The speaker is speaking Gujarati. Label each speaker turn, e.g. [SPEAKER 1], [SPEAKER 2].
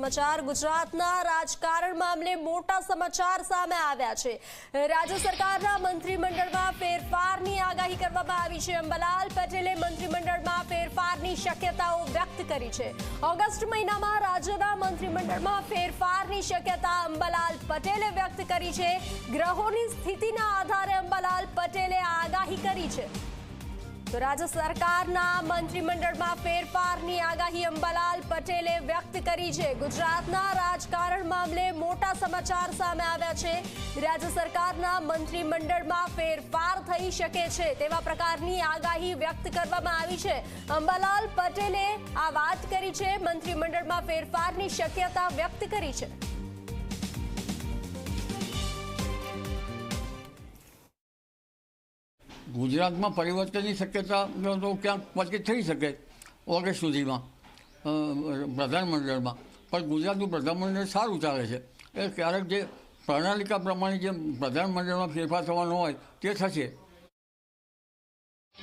[SPEAKER 1] સમાચાર ગુજરાતના રાજકારણ મામલે મોટા સમાચાર સામે આવ્યા છે। રાજ્ય સરકારના મંત્રીમંડળમાં ફેરફારની આગાહી કરવામાં આવી છે। અંબાલાલ પટેલે મંત્રીમંડળમાં ફેરફારની શક્યતાઓ વ્યક્ત કરી છે। ઓગસ્ટ મહિનામાં રાજ્યના મંત્રીમંડળમાં ફેરફારની શક્યતા અંબાલાલ પટેલે વ્યક્ત કરી છે। ગ્રહોની સ્થિતિના આધારે અંબાલાલ પટેલે આગાહી કરી છે। તો રાજ્ય સરકારના મંત્રીમંડળમાં ફેરફારની આગાહી અંબાલાલ પટેલે વ્યક્ત કરી છે। ગુજરાતના રાજકારણ મામલે મોટા સમાચાર સામે આવ્યા છે। રાજ્ય સરકારના મંત્રીમંડળમાં ફેરફાર થઈ શકે છે તેવા પ્રકારની આગાહી વ્યક્ત કરવામાં આવી છે। અંબાલાલ પટેલે આ વાત કરી છે। મંત્રીમંડળમાં ફેરફારની શક્યતા વ્યક્ત કરી છે।
[SPEAKER 2] ગુજરાતમાં પરિવર્તનની શક્યતા તો ક્યાંક પછી થઈ શકે ઓગસ્ટ સુધીમાં પ્રધાનમંડળમાં, પણ ગુજરાતનું પ્રધાનમંડળ સારું ચાલે છે। એ ક્યારેક જે પ્રણાલિકા પ્રમાણે જે પ્રધાનમંડળમાં ફેરફાર થવાનો હોય તે થશે।